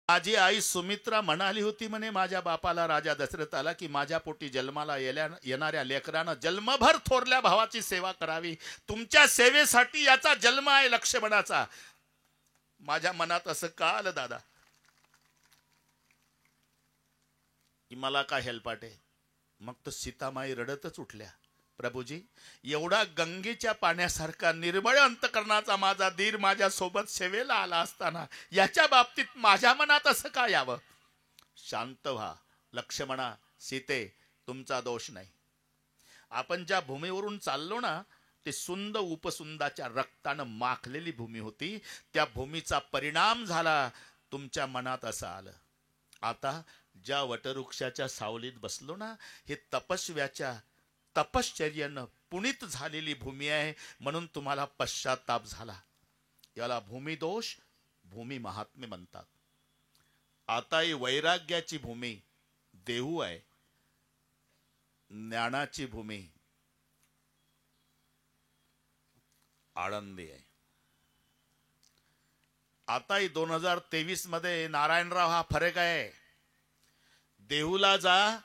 माझी आई सुमित्रा म्हणाली होती म्हणे माझ्या बापाला राजा दशरथाला की माझ्या पोटी जन्माला येणाऱ्या लेकरानं जन्मभर थोरल्या भावाची सेवा करावी. तुमच्या सेवेसाठी याचा जन्म आहे लक्ष्मणाचा. माझ्या मनात असं का आलं दादा की मला काय हेलपाट आहे. मग तर सीतामाई रडतच उठल्या. प्रभूजी, एवढा गंगेच्या पाण्यासारखा निर्मळ अंतकरणाचा माझा धीर माझ्या सोबत सेवेला आला असताना याच्या बाबतीत माझ्या मनात असं का यावं. शांत व्हा लक्ष्मणा, सीते, तुमचा दोष नाही. आपण ज्या भूमीवरून चाललो ना ते सुंद उपसुंदाच्या रक्तानं माखलेली भूमी होती. त्या भूमीचा परिणाम झाला. तुमच्या मनात असं आलं. आता ज्या वटवृक्षाच्या सावलीत बसलो ना हे तपश्चर्यानं पुनीत झालेली भूमी आहे म्हणून तुम्हाला पश्चाताप झाला. याला भूमिदोष, भूमी महात्म्य म्हणतात. आता ही वैराग्याची भूमी देहू आहे, ज्ञानाची भूमी आळंदी आहे. आता ही 2023 मध्ये नारायणराव हा फरक आहे. देहूला जा,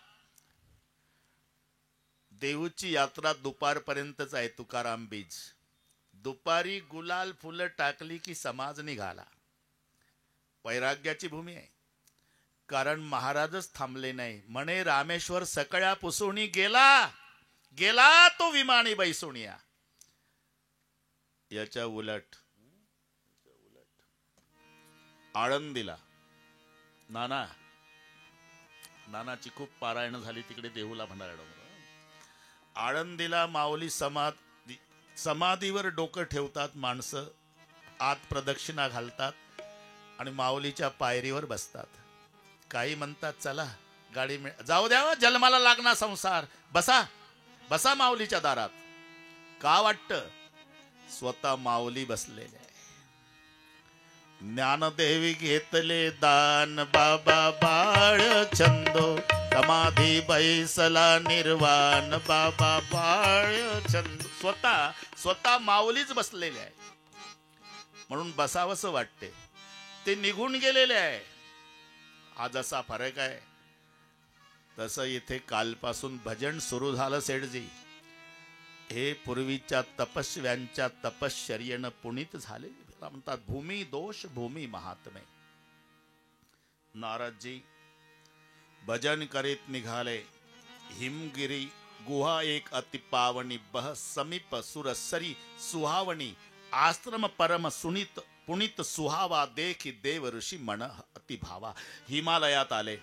देहूची यात्रा दुपारपर्यंतच आहे. तुकाराम बीज दुपारी गुलाल फुलं टाकली की समाज निघाला. वैराग्याची भूमी आहे. कारण महाराजच थांबले नाही. म्हणे रामेश्वर सकळ्या पुसुणी गेला, गेला तो विमानी बैसुणिया. याच्या उलट आळंदीला नानाची खूप पारायण झाली तिकडे देहूला भंडारा. आळंदीला माऊली समाधीवर डोकं ठेवतात माणसं, आत प्रदक्षिणा घालतात आणि माऊलीच्या पायरीवर बसतात. काही म्हणतात चला गाडी जाऊ द्या जन्माला लागणार संसार, बसा बसा माऊलीच्या दारात. का वाटतं? स्वतः माऊली बसलेले आहे. ज्ञानदेवी घेतले दान बाबा बाळ छंदो, समाधी बैसला निर्वाण बाबा बाळ छंद. स्वतः माऊलीच बसलेले आहे म्हणून बसावंसं वाटते. ते निघून गेलेले आहे. हा जसा फरक आहे तसं इथे कालपासून भजन सुरू झालं सेठजी. हे पूर्वीच्या तपस्व्यांच्या तपश्चर्येनं पुनीत झाले. म्हणतात भूमी दोष, भूमी महात्म्य. नारदजी भजन करीत निघाले. हिमगिरी गुहा एक अति पावनी, बह समीप सुरसरी सुहावणी, आश्रम परम सुनीत पुनीत सुहावा, देखी देव ऋषी मन अति भावा. हिमालयात आले.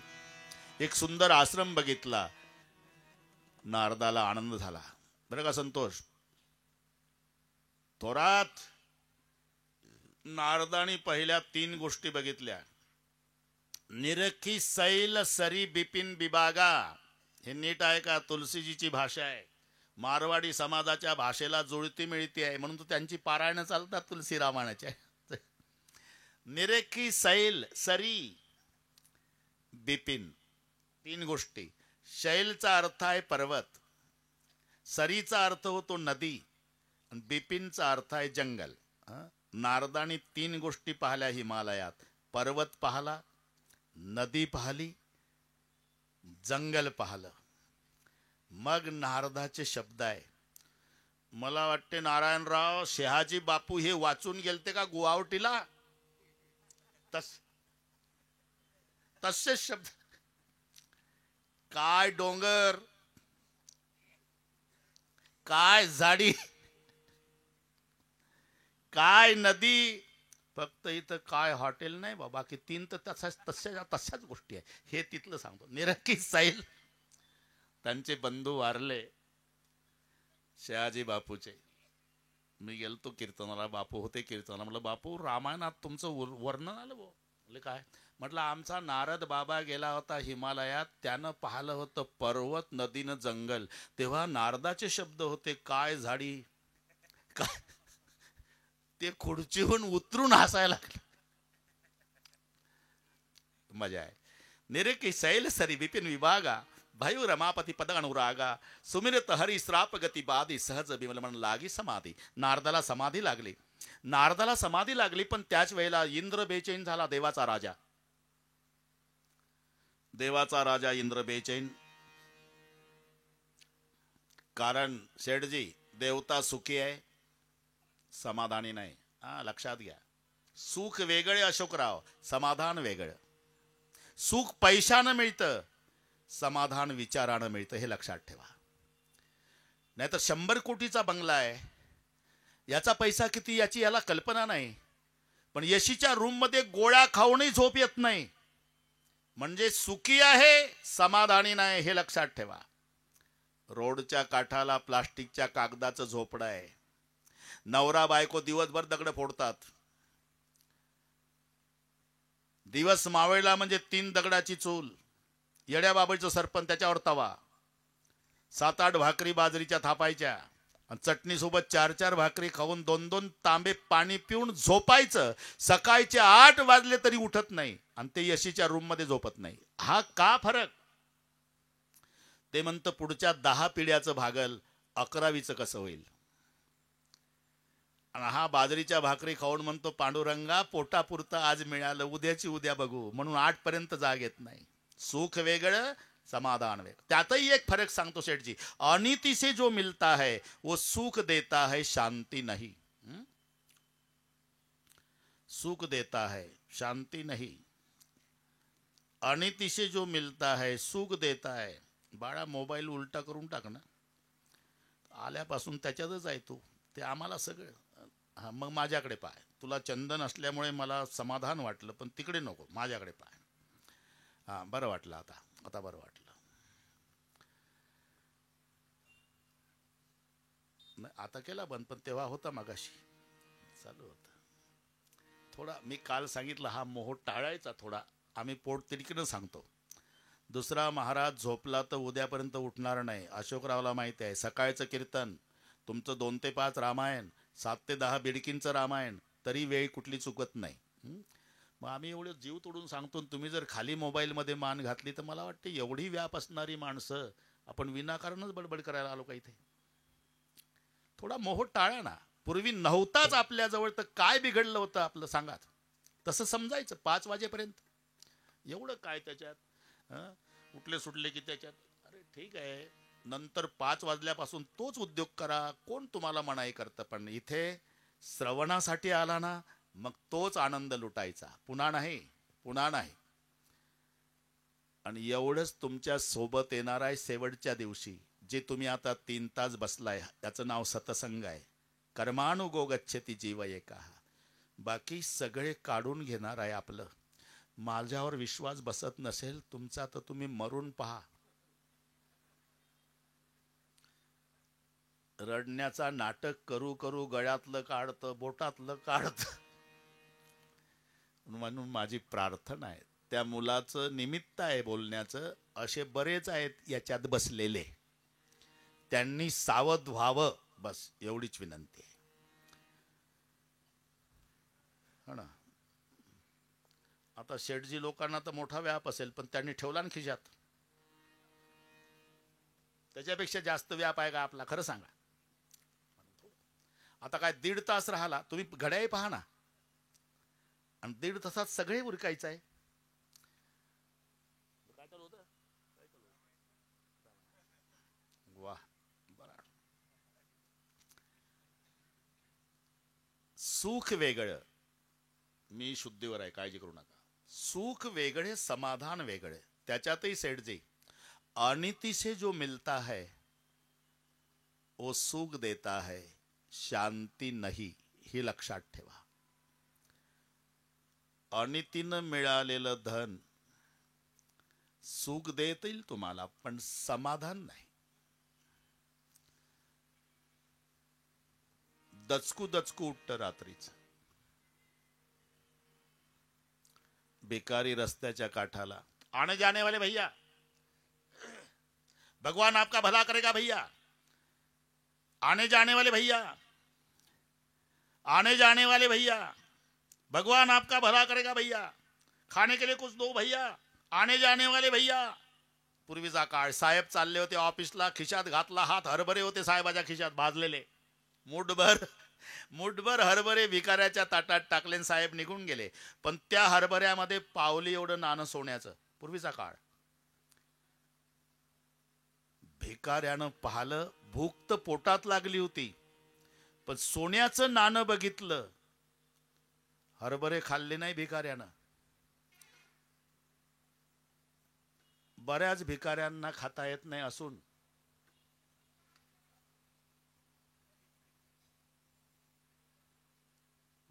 एक सुंदर आश्रम बघितला. नारदाला आनंद झाला. बरं का संतोष थोरात, नारदानी पहिल्या 3 गोष्टी बघितल्या. निरखी सैल सरी बिपिन बिबागा. हे नीट आहे का? तुलसीजीची भाषा आहे. मारवाडी समाजाच्या भाषेला जुळती मिळती आहे म्हणून तो त्यांची पारायण चालतात तुलसी रामायणाच्या. निरखी सैल सरी बिपिन 3 गोष्टी. शैलचा अर्थ आहे पर्वत, सरीचा अर्थ होतो नदी आणि बिपिनचा अर्थ आहे जंगल. नारदानी 3 गोष्टी पाहिल्या हिमालयात. पर्वत पाहला, नदी पाहली, जंगल पाहलं. मग नारदाचे शब्द आहे. मला वाटते नारायणराव शहाजी बापू हे वाचून गेलते का गुवाहाटीला? तसे शब्द. काय डोंगर, काय झाडी, काय नदी. फक्त इथं काय हॉटेल नाही बाबा, की 3 तर तशाच गोष्टी आहे. हे तिथलं सांगतो. निरखी सैल. त्यांचे बंधू वारले शहाजी बापूचे. मी गेलतो कीर्तनाला. बापू होते कीर्तनाला. म्हटलं बापू रामायणात तुमचं वर्णन आलं भाऊ. म्हणजे काय? म्हटलं आमचा नारद बाबा गेला होता हिमालयात. त्यानं पाहिलं होतं पर्वत, नदीनं जंगल. तेव्हा नारदाचे शब्द होते काय झाडी, काय. ते खुर्चीहून उतरून हसायला लागले. मजा आहे. निरखी सैल सरी विपिन विभागा, भयू रमापती पद अनुरागा, सुमिरत हरी श्राप गती बादी, सहज बिमल मन लागी समाधी. नारदाला समाधी लागली. नारदाला समाधी लागली पण त्याच वेळेला इंद्र बेचैन झाला, देवाचा राजा. देवाचा राजा इंद्र बेचैन, कारण शेठजी देवता सुखी आहे, समाधानी नाही. हा लक्षात घ्या. सुख वेगळे अशोकराव, समाधान वेगळं. सुख पैशानं मिळतं, समाधान विचारानं मिळतं, हे लक्षात ठेवा. नाहीतर 100 कोटीचा बंगला आहे, याचा पैसा किती याची याला कल्पना नाही, पण यशीच्या रूम मध्ये गोळ्या खाऊनही झोप येत नाही, म्हणजे सुखी आहे, समाधानी नाही, हे लक्षात ठेवा. रोडच्या काठाला प्लास्टिकच्या कागदाचं झोपडं आहे. नवरा बायको दिवसभर दगड फोडतात, दिवस मावळला म्हणजे 3 दगडाची चूल, येड्या बाबळीचं सरपण, त्याच्यावर तवा, 7-8 भाकरी बाजरीच्या थापायच्या, चटणी सोबत 4-4 भाकरी खाऊन 2-2 तांबे पाणी पिऊन झोपायचं. सकाळचे 8 वाजले तरी उठत नाही, आणि ते यशीच्या रूम मध्ये झोपत नाही. हा का फरक? ते म्हणतं पुढच्या 10 पिढ्याचं भागल, 11वीचं कसं होईल. आणि हा बाजरीच्या भाकरी खाऊन म्हणतो पांडुरंगा पोटापुरतं आज मिळालं, उद्याची उद्या बघू, म्हणून 8 पर्यंत जाग येत नाही. सुख वेगळं, समाधान वेगळं. त्यातही एक फरक सांगतो सेठजी, अनिति से जो मिलता है वो सुख देता है, शांति नहीं. सुख देता है, शांति नहीं. अनिति से जो मिलता है सुख देता है. बाळा मोबाईल उलटा करून टाक ना, आल्यापासून त्याच्यातच आहे तू, ते आम्हाला सगळं. हा मग माझ्याकडे पाय, तुला चंदन असल्यामुळे मला समाधान वाटलं, पण तिकडे नको, माझ्याकडे पाय. हा बरं वाटलं, आता बरं वाटलं. आता केला बंद, पण तेव्हा होता मगाशी चालू होता. थोडा मी काल सांगितलं, हा मोह टाळायचा थोडा. आम्ही पोट तिडकीनं सांगतो. दुसरा महाराज झोपला तर उद्यापर्यंत उठणार नाही, अशोकरावला माहिती आहे. सकाळचं कीर्तन तुमचं 2 ते 5 रामायण, 7 ते 10 बिडकींचं रामायण, तरी वेळ कुठली चुकत नाही. मग आम्ही एवढं जीव तोडून सांगतो, तुम्ही जर खाली मोबाईलमध्ये मान घातली तर मला वाटते एवढी व्याप असणारी माणसं आपण विनाकारणच बडबड करायला आलो का इथे. थोडा मोह टाळा ना. पूर्वी नव्हताच आपल्याजवळ तर काय बिघडलं होतं आपलं सांगा, तसं समजायचं. 5 वाजेपर्यंत एवढं काय त्याच्यात, उठले सुटले की त्याच्यात, अरे ठीक आहे, नंतर 5 वाजल्यापासून तोच उद्योग करा, कोण तुम्हाला मनाई करतं. पण इथे श्रवणासाठी आला ना, मग तोच आनंद लुटायचा, पुन्हा नाही, पुन्हा नाही. आणि एवढंच तुमच्या सोबत येणार आहे शेवटच्या दिवशी, जे तुम्ही आता 3 तास बसलाय, त्याचं नाव सतसंग आहे. कर्मानुगो गच्छति जीव एका. बाकी सगळे काढून घेणार आहे आपलं. माझ्यावर विश्वास बसत नसेल तुमचा तर तुम्ही मरून पहा. रडण्याचा नाटक करू करू गळ्यातलं काढतं, बोटातलं काढतं. म्हणून माझी प्रार्थना आहे, त्या मुलाचं निमित्त आहे बोलण्याचं, असे बरेच आहेत याच्यात बसलेले, त्यांनी सावध व्हावं, बस एवढीच विनंती आहे. हा ना. आता शेठजी लोकांना तर मोठा व्याप असेल, पण त्यांनी ठेवला ना खिशात. त्याच्यापेक्षा जास्त व्याप आहे का आपला, खरं सांगा. आता काय 1.5 तास राहिला, तुम्ही घड्याळ पहा ना, आणि 1.5 तासात सगळे उरकायचं आहे. काय चालू होतं, वा बरा. सुख वेगळं, मी शुद्धीवर आहे, काळजी करू नका. सुख वेगळे, समाधान वेगळे. त्याच्यातही सेठजी, अनिति से जो मिलता है वो सुख देता है, शांति नहीं, ही लक्षात ठेवा. अनितीनं मिळालेलं धन सुख देतील तुम्हाला, पण समाधान नाही. दचकू दचकू उठतं रात्रीच. बेकारी रस्त्याच्या काठाला, आने जाने वाले भैया, भगवान आपका भला करेगा भैया, आने जाने वाले भैया, आने जाने वाले भैया, भगवान आपका भला करेगा भैया, खाने के लिए कुछ दो भैया, आने जाने वाले भैया. पूर्वीचा काळ, साहेब चालले होते ऑफिसला, खिशात घातला हात, हरभरे होते साहेबाच्या खिशात भाजलेले, मुठभर हरभरे भिकाऱ्याच्या ताटात टाकले, साहेब निघून गेले. पण त्या हरभऱ्यामध्ये पावली एवढं नाणं सोन्याचं. पूर्वीचा काळ. भिकाऱ्यानं पाहिलं, भूक तर पोटात लागली होती, पण सोन्याचं नाणं बघितलं. हरभरे खाल्ले नाही भिकाऱ्यानं. बऱ्याच भिकाऱ्यांना खाता येत नाही असून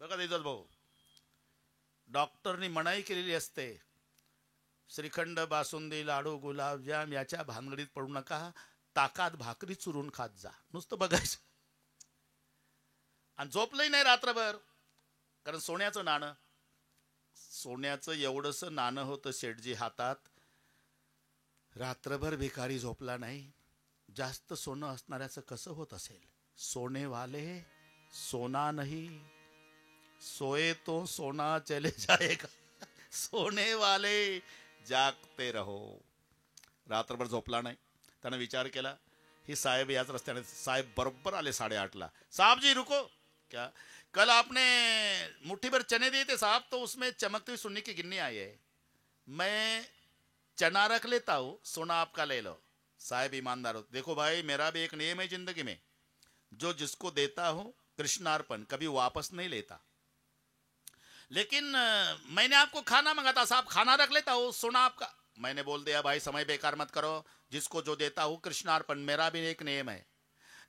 बघा देजल भाऊ, डॉक्टरनी मनाई केलेली असते, श्रीखंड, बासुंदी, लाडू, गुलाबजाम याच्या भानगडीत पडू नका, ताकात भाकरी चुरून खात जा. नुसतं बघायचं आणि झोपलंही नाही रात्रभर. कारण सोन्याचं नाणं, सोन्याचं एवढंस नाणं होतं शेठजी हातात. रात्रभर भिकारी झोपला नाही. जास्त सोनं असणाऱ्याचं कसं होत असेल? सोने वाले सोना नहीं, सोए तो सोना चले जाएगा, सोने वाले जागते रहो. रात्रभर झोपला नाही. त्याने विचार केला, ही साहेब याच रस्त्याने. साहेब बरोबर आले 8:30ला. साहब जी रुको. क्या? कल आपने मुट्ठी भर चने दिए थे साहब, तो उसमें चमकती हुई सोने की गिन्नी आई है, मैं चना रख लेता हूँ, सोना आपका ले लो. साहेब ईमानदार हो. देखो भाई, मेरा भी एक नियम है जिंदगी में, जो जिसको देता हूँ कृष्णार्पण, कभी वापस नहीं लेता. लेकिन मैंने आपको खाना मंगा था साहब, खाना रख लेता हूँ, सोना आपका. मैंने बोल दिया भाई समय बेकार मत करो, जिसको जो देता हूँ कृष्णार्पण, मेरा भी एक नियम है.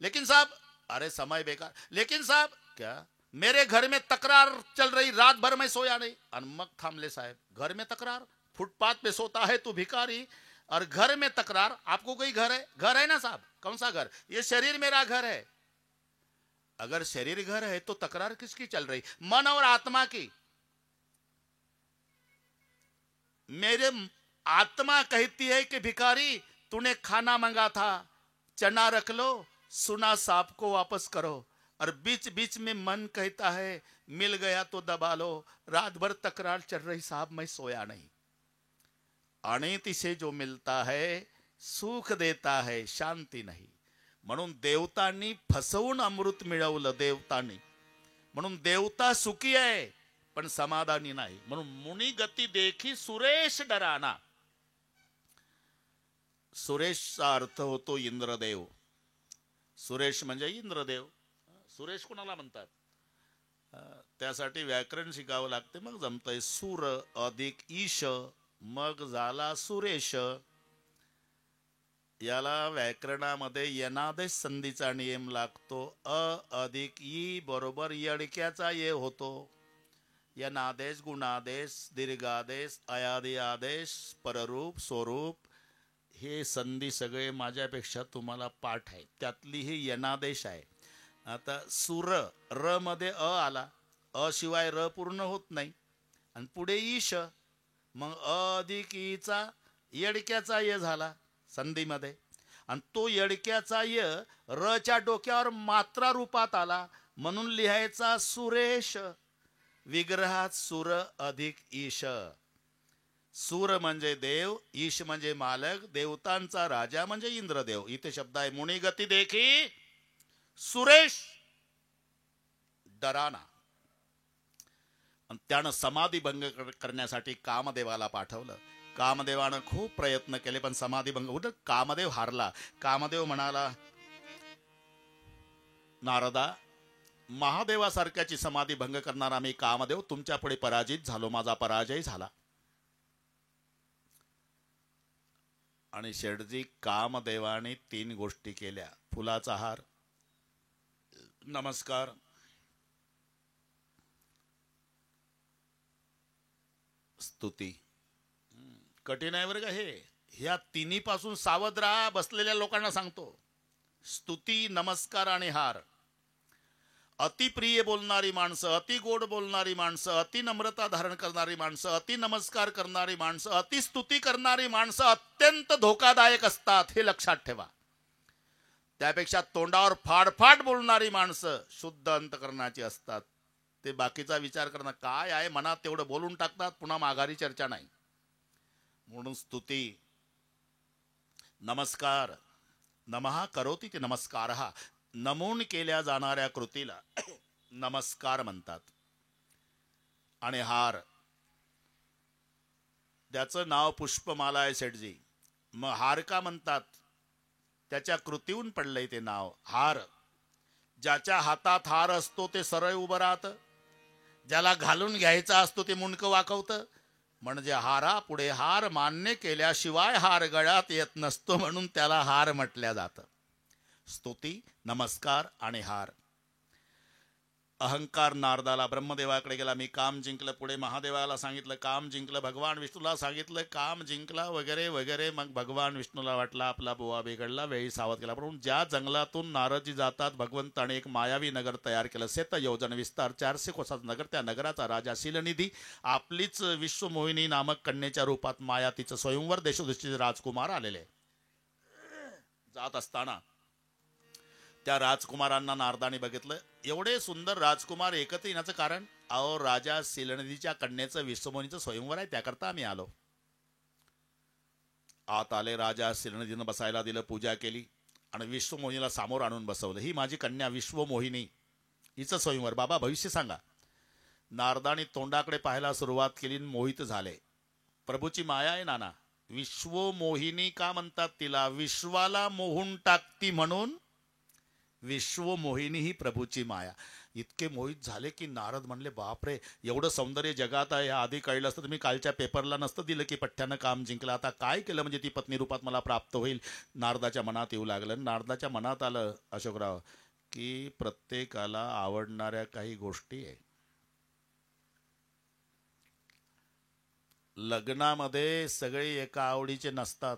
लेकिन साहब, अरे समय बेकार. लेकिन साहब, क्या? मेरे घर में तकरार चल रही, रात भर मैं सोया नहीं. मग थांबले साहेब. घर में तकरार? फुटपाथ पे सोता है तू भिखारी, और घर में तकरार? आपको कोई घर है? घर है ना साहब? कौन सा घर? ये शरीर मेरा घर है. अगर शरीर घर है तो तकरार किसकी चल रही? मन और आत्मा की. मेरे आत्मा कहती है कि भिखारी, तूने खाना मंगा था, चना रख लो, सुना सांप को वापस करो. और बीच बीच में मन कहता है, मिल गया तो दबा लो. रात भर तकरार चल रही साहब, मैं सोया नहीं. अनिति से जो मिलता है सुख देता है, शांती नहीं. म्हणून देवतांनी फसवून अमृत मिळवलं. देवतांनी, म्हणून देवता सुखी आहे पण समाधानी नाही. म्हणून मुनी गती देखी सुरेश डराना. सुरेशचा अर्थ होतो इंद्रदेव. सुरेश म्हणजे इंद्रदेव. सुरेश कोणाला म्हणतात? त्यासाठी व्याकरण शिकावं लागते, मग जमतंय. सूर अधिक ईश, मग झाला सुरेश. याला व्याकरणामध्ये यनादेश संधीचा नियम लागतो. अ अधिक ई बरोबर यडक्याचा ये होतो. यनादेश, गुणादेश, दीर्घादेश, अयादी आदेश, पररूप, स्वरूप, हे संधी सगळे माझ्यापेक्षा तुम्हाला पाठ आहे. त्यातली ही यनादेश आहे. आता सुर, र मध्ये अ आला, अ शिवाय र पूर्ण होत नाही, आणि पुढे ईश, मग अ अधिक ईचा यडक्याचा य झाला संधीमध्ये, आणि तो यडक्याचा य रच्या डोक्यावर मात्रा रूपात आला, म्हणून लिहायचा सुरेश. विग्रहात सूर अधिक ईश. सूर म्हणजे देव, ईश म्हणजे मालक, देवतांचा राजा म्हणजे इंद्रदेव. इथे शब्द आहे मुनिगती देखी सुरेश डराना. त्यानं समाधी भंग करण्यासाठी कामदेवाला पाठवलं. कामदेवानं खूप प्रयत्न केले पण समाधी भंग होत. कामदेव हारला. कामदेव म्हणाला, नारदा, महादेवासारख्याची समाधी भंग करणारा मी कामदेव तुमच्या पुढे पराजित झालो, माझा पराजय झाला. आणि शेठजी कामदेवाने 3 गोष्टी केल्या. फुलाचा हार, नमस्कार, स्तुती. कठीण आहे बरं का हे. ह्या तिन्ही पासून सावध राहा. बसलेल्या लोकांना सांगतो. स्तुती, नमस्कार आणि हार. अतिप्रिय बोलणारी माणसं, अति गोड बोलणारी माणसं, अति नम्रता धारण करणारी माणसं, अति नमस्कार करणारी माणसं, अति स्तुती करणारी माणसं अत्यंत धोकादायक असतात, हे लक्षात ठेवा. त्यापेक्षा तोंडावर फाडफाड बोलणारी माणसं शुद्ध अंतकरणाची असतात. ते बाकीचा विचार करणं काय आहे, मनात तेवढं बोलून टाकतात, पुन्हा माघारी चर्चा नाही. म्हणून स्तुती, नमस्कार, नमः करोति ते नमस्कारः, नमून केल्या जाणाऱ्या कृतीला नमस्कार म्हणतात. आणि हार, त्याचं नाव पुष्पमाला आहे शेठजी. मग हार का म्हणतात? त्याच्या कृतीहून पडलंय ते नाव हार. ज्याच्या हातात हार असतो ते सरळ उभं राहतं, ज्याला घालून घ्यायचा असतो ते मुंडकं वाकवतं. म्हणजे हारा पुढे हार मान्य केल्याशिवाय हार गळ्यात येत नसतो, म्हणून त्याला हार म्हटल्या जातं. स्तुती, नमस्कार आणि हार. अहंकार नारदाला ब्रह्मदेवाकडे गेला, मी काम जिंकलं. पुढे महादेवाला सांगितलं काम जिंकलं, भगवान विष्णूला सांगितलं काम जिंकला वगैरे वगैरे. मग भगवान विष्णूला वाटला आपला बुवा बिघडला, वेळी सावध केला. म्हणून ज्या जंगलातून नारदजी जातात, भगवंताने एक मायावी नगर तयार केलं. 7 योजन विस्तार, 400 कोसाचं नगर. त्या नगराचा राजा शीलनिधी आपलीच विश्वमोहिनी नामक कन्येच्या रूपात माया, तिचं स्वयंवर देशोदेशीचे राजकुमार आलेले. जात असताना त्या राजकुमारांना नारदाने बघितलं. एवढे सुंदर राजकुमार एकत्र येण्याचं कारण, अहो राजा शीलनिधीच्या कन्येचं विश्वमोहिनीचं स्वयंवर आहे, त्याकरता आम्ही आलो. आत आले. राजा शीलनिधीनं बसायला दिलं, पूजा केली आणि विश्वमोहिनीला समोर आणून बसवलं. ही माझी कन्या विश्वमोहिनी, हिचं स्वयंवर. बाबा भविष्य सांगा. नारदाने तोंडाकडे पाहायला सुरुवात केली, मोहित झाले. प्रभूची माया आहे नाना. विश्वमोहिनी का म्हणतात तिला? विश्वाला मोहून टाकती म्हणून विश्वमोहिनी ही प्रभूची माया. इतके मोहित झाले की नारद म्हणले, बापरे, एवढं सौंदर्य जगात आहे, आधी कळलं असतं तुम्ही कालच्या पेपरला नसतं दिलं की पठ्ठ्यानं काम जिंकलं. आता काय केलं म्हणजे ती पत्नी रूपात मला प्राप्त होईल? नारदाच्या मनात येऊ लागलं. नारदाच्या मनात आलं अशोकराव की प्रत्येकाला आवडणाऱ्या काही गोष्टी आहे. लग्नामध्ये सगळे एका आवडीचे नसतात.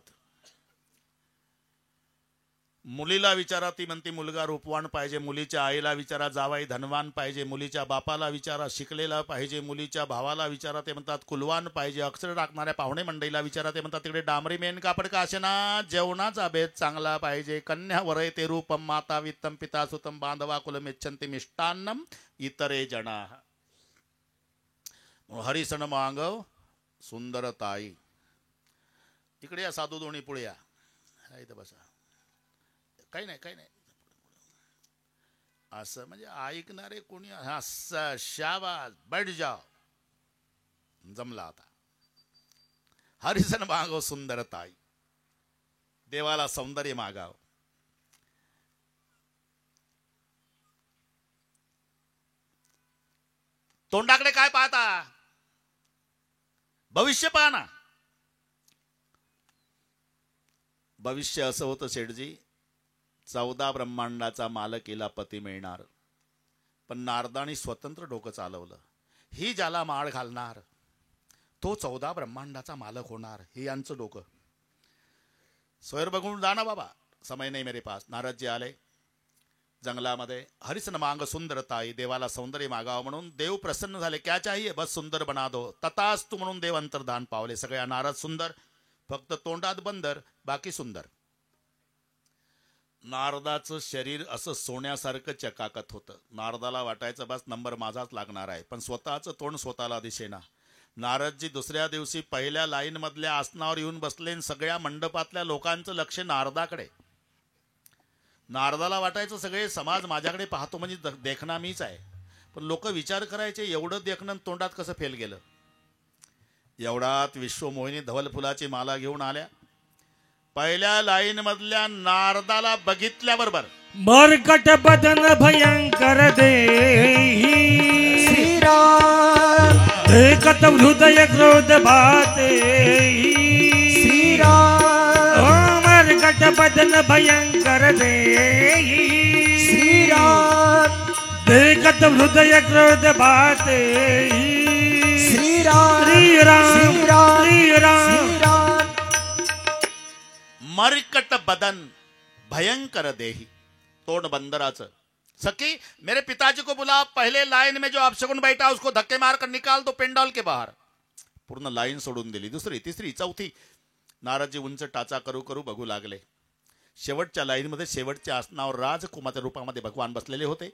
मुलीला विचारा, ती म्हणते मुलगा रूपवान पाहिजे. मुलीच्या आईला विचारा, जावाई धनवान पाहिजे. मुलीच्या बापाला विचारा, शिकलेला पाहिजे. मुलीच्या भावाला विचारा, ते म्हणतात कुलवान पाहिजे. अक्षर टाकणाऱ्या पाहुणे मंडळीला विचारा, ते म्हणतात तिकडे डांबरी मेन कापड का असेना, जेवणाचा भेद चांगला पाहिजे. कन्या वरय ते रूपम माता वित्तम पिता सुतम बांधवा कुलम इच्छन्ति मिष्टान्नम इतरे जना. हरिसण मागव सुंदर ताई. इकडे या साधू, दोन्ही पुढे या. इथं बसा. काही नाही, काही नाही. असं म्हणजे ऐकणारे कोणी? असं शाबास, बैठ जाओ. जमला आता. हरिसन मागव सुंदर ताई. देवाला सौंदर्य मागाव. तोंडाकडे काय पाहता? भविष्य पाहा ना. भविष्य असं होतं सेठजी, 14 ब्रह्मांडाचा मालकीला पती मिळणार. पण नारदाने स्वतंत्र डोकं चालवलं. ही ज्याला माळ घालणार तो 14 ब्रह्मांडाचा मालक होणार, हे यांचं डोकं. स्वैर बघून जा ना बाबा, समय नाही मेरे पास. नारदजी आले जंगलामध्ये. हरिसन मांग सुंदर ताई. देवाला सौंदर्य मागावं म्हणून देव प्रसन्न झाले. क्या चाहिए? बस सुंदर बना दो. तथास्तु म्हणून देव अंतर्धान पावले. सगळ्या नारद सुंदर, फक्त तोंडात बंदर, बाकी सुंदर. नारदाचं शरीर असं सोन्यासारखं चकाकत होतं. नारदाला वाटायचं बस नंबर माझाच लागणार आहे, पण स्वतःचं तोंड स्वतःला दिसेना. नारदजी दुसऱ्या दिवशी पहिल्या लाईन मधल्या आसनावर येऊन बसले. सगळ्या मंडपातल्या लोकांचं लक्ष नारदाकडे. नारदाला वाटायचं सगळे समाज माझ्याकडे पाहतो म्हणजे देखना मीच आहे. पण लोक विचार करायचे एवढं देखणं तोंडात कसं फेल गेलं. एवढात विश्वमोहिनी धवल फुलाची माला घेऊन आल्या. पहिल्या लाईन मधल्या नारदाला बघितल्याबरोबर मरकट बदन भयंकर देही श्रीराम एकत हृदय क्रोध भाते श्रीराम मरकट बदन भयंकर देही श्रीराम एकत हृदय क्रोध भाते श्रीराम श्रीराम श्रीराम श्रीराम श्रीराम मरकट बदन भयंकर देही. तोंड बंदराचं. सखी मेरे पिताजी को बुला, पहले लाइन में जो अपशकुन बैठा उसको धक्के मारकर निकाल दो पेंडॉल के बाहर. पूर्ण लाईन सोडून दिली. दुसरी, तिसरी, चौथी. नारदजी उंच टाचा करू करू बघू लागले. शेवटच्या लाईन मध्ये शेवटच्या आसनावर राजकुमारच्या रूपामध्ये भगवान बसलेले होते.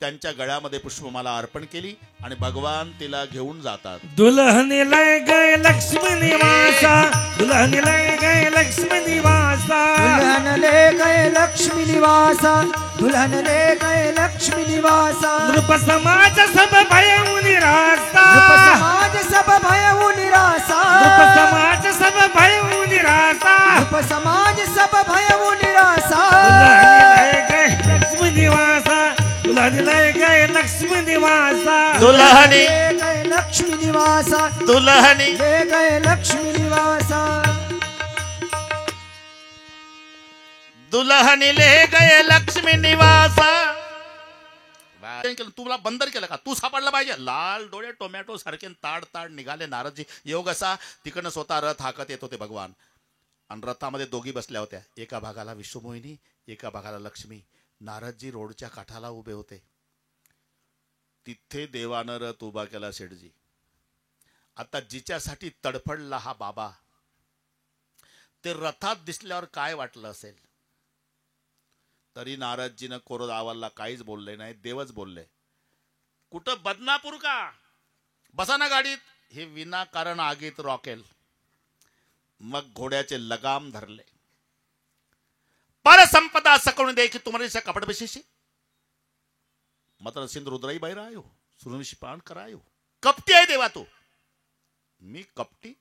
त्यांच्या गळ्यामध्ये पुष्पमाला अर्पण केली आणि भगवान तिला घेऊन जातात. दुल्हन ले गए लक्ष्मी निवासा, दुल्हन ले गए लक्ष्मी निवासा, दुल्हन ले गए लक्ष्मी निवासा, दुल्हन ले गए लक्ष्मी निवासा. नृप समाज सब भयउ निरासा, नृप समाज सब भयउ निरासा, नृप समाज सब भयउ निरासा, नृप समाज सब भयउ निरासा. दुल्हनी ले गए लक्ष्मी निवासा दुल्हनी ले गए लक्ष्मी निवासा दुल्हनी ले गए लक्ष्मी निवासा. तुला बंदर केलं का? तू सापडला पाहिजे. लाल डोळे टोमॅटो सारखे ताड ताड निघाले नारदजी. योग असा तिकडनं स्वतः रथ हाकत येत होते भगवान. आणि रथामध्ये दोघी बसल्या होत्या. एका भागाला विश्वमोहिनी, एका भागाला लक्ष्मी. नारदजी रोडच्या काठाला उभे होते. तिथे देवानं रथ उभा केला शेठजी. आता जिच्यासाठी तडफडला हा बाबा, ते रथात दिसल्यावर काय वाटलं असेल. तरी नारदजीनं कोरदावाला काहीच बोलले नाही. देवच बोलले, कुठं बदनापूर का? बसा ना गाडीत. हे विनाकारण आगीत रॉकेल. मग घोड्याचे लगाम धरले. पर संपदा सकून दे कि तुम्हारे से कपट विशेषी मात्र सिंध रुद्राई बाहेर आयो सुरनिशी पान करायो. कपटी आहे देवा तू. मी कपटी?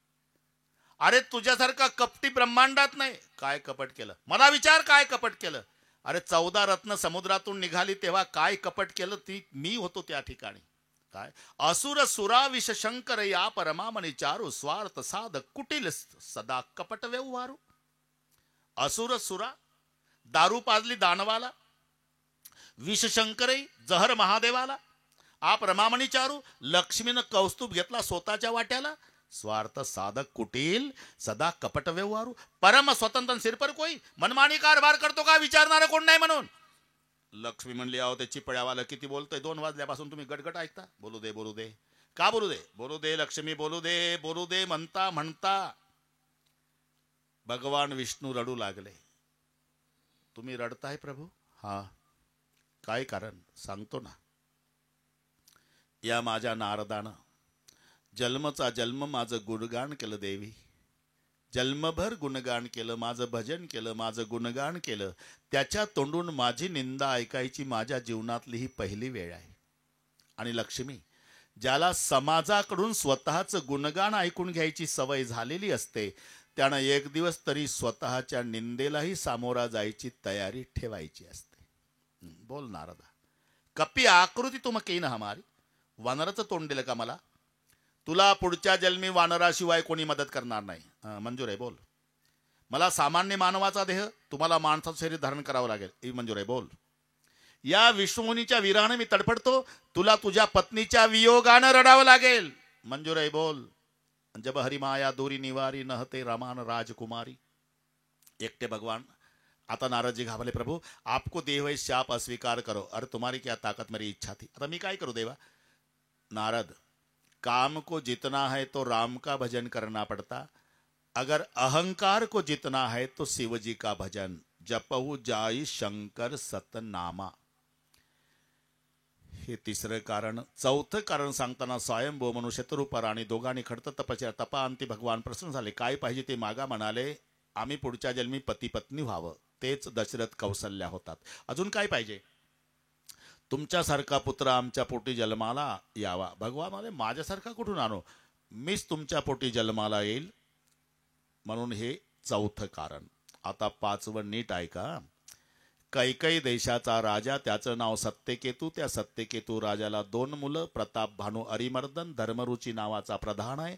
अरे तुझ्यासारखा कपटी ब्रह्मांडात नाही. काय कपट केलं? मला विचार, काय कपट केलं? अरे 14 रत्न समुद्रातून निघाली तेव्हा काय कपट केलं? ती मी होतो त्या ठिकाणी. काय असुर सुरा विष शंकर या परमामणी चारू स्वार्थ साध कुटील सदा कपट व्यवहारू. असुर सुरा, दारू पाजली दानवाला, विषशंकरई जहर महादेवाला, आप रमामणी चारू, लक्ष्मीनं कौस्तुभ घेतला स्वतःच्या वाट्याला. स्वार्थ साधक कुटील सदा कपट व्यवहारू. परम स्वतंत्र सिर पर कोई, मनमानी कारभार करतो का विचारणारं कोण नाही म्हणून. लक्ष्मी म्हणली, अहो ते चिपळ्यावाला किती बोलतोय. 2 वाजल्यापासून तुम्ही गटगट ऐकता. बोलू दे बोलू दे. का बोलू दे? बोलू दे लक्ष्मी, बोलू दे म्हणता म्हणता भगवान विष्णू रडू लागले. तुम्ही रडताय प्रभू? हा, काय कारण सांगतो ना. या माझ्या नारदानं जन्मचा जन्म माझं गुणगान केलं देवी. जन्मभर गुणगान केलं, माझं भजन केलं, माझं गुणगान केलं. त्याच्या तोंडून माझी निंदा ऐकायची माझ्या जीवनातली ही पहिली वेळ आहे. आणि लक्ष्मी, ज्याला समाजाकडून स्वतःचं गुणगान ऐकून घ्यायची सवय झालेली असते, त्यानं एक दिवस तरी स्वतःच्या निंदेलाही सामोरा जायची तयारी ठेवायची असते. बोल नारदा, कपी आकृती तुम केन हमारी. वानराचं तोंड दिलं का मला? तुला पुढच्या जन्मी वानराशिवाय कोणी मदत करणार नाही. मंजूर आहे, बोल. मला सामान्य मानवाचा देह, तुम्हाला माणसाचं शरीर धारण करावं लागेल. ही मंजूर आहे, बोल. या विष्णुमुनीच्या विरहाने मी तडफडतो, तुला तुझ्या पत्नीच्या वियोगानं रडावं लागेल. मंजूर आहे, बोल. जब हरिमाया दोरी निवारी नहते रमान राजकुमारी. एकटे भगवान. आता नारदजी घाबरले, प्रभु आपको देव शाप अस्वीकार करो. अरे तुम्हारी क्या ताकत, मेरी इच्छा थी. आता मी काय करू देवा? नारद, काम को जितना है तो राम का भजन करना पड़ता. अगर अहंकार को जितना है तो शिव जी का भजन. जपहु जाई शंकर सतनामा. हे तिसरं कारण. चौथं कारण सांगताना स्वयंभू मनुष्य रूपार आणि दोघांनी खडत तपस्या तपांती भगवान प्रसन्न झाले. काय पाहिजे ते मागा म्हणाले. आम्ही पुढच्या जन्मी पती पत्नी व्हावं. तेच दशरथ कौशल्या होतात. अजून काय पाहिजे? तुमच्यासारखा पुत्र आमच्या पोटी जन्माला यावा. भगवान म्हणाले, माझ्यासारखा कुठून आणू? मीच तुमच्या पोटी जन्माला येईल. म्हणून हे चौथं कारण. आता 5वं नीट ऐका. कैकई देशाचा राजा, त्याचं नाव सत्यकेतू. त्या सत्यकेतू राजाला 2 मुलं, प्रताप भानू अरिमर्दन. धर्मरुची नावाचा प्रधान आहे.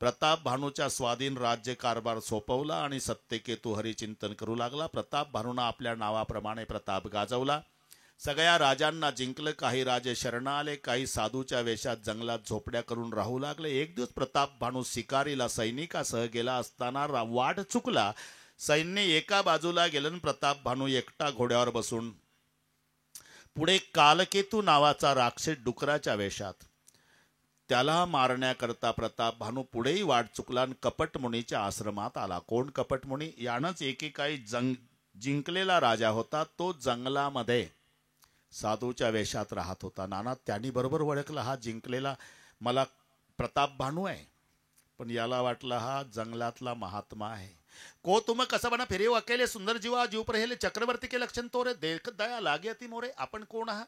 प्रताप भानूच्या स्वाधीन राज्य कारभार सोपवला आणि सत्यकेतू हरिचिंतन करू लागला. प्रताप भानूना आपल्या नावाप्रमाणे प्रताप गाजवला. सगळ्या राजांना जिंकलं. काही राजे शरण आले, काही साधूच्या वेशात जंगलात झोपड्या करून राहू लागले. एक दिवस प्रताप भानू शिकारीला सैनिकासह गेला असताना वाट चुकला. सैन्य एका बाजूला गेलं. प्रताप भानू एकटा घोड्यावर बसून पुढे कालकेतू नावाचा राक्षस डुकराच्या वेशात. त्याला मारण्याकरता प्रताप भानू पुढेही वाट चुकला आणि कपटमुनीच्या आश्रमात आला. कोण कपटमुनी? यानंच एकेकाळी जिंकलेला राजा होता. तो जंगलामध्ये साधूच्या वेशात राहत होता. नाना त्यांनी बरोबर ओळखला, हा जिंकलेला मला प्रताप भानू आहे. पण याला वाटला हा जंगलातला महात्मा आहे. को तुम कसं बना फिरे अकेले सुंदर जीवा जीव परहेले चक्रवर्ती के लक्षण तोरे देख दया लागे अति मोरे. आपण कोण आहात?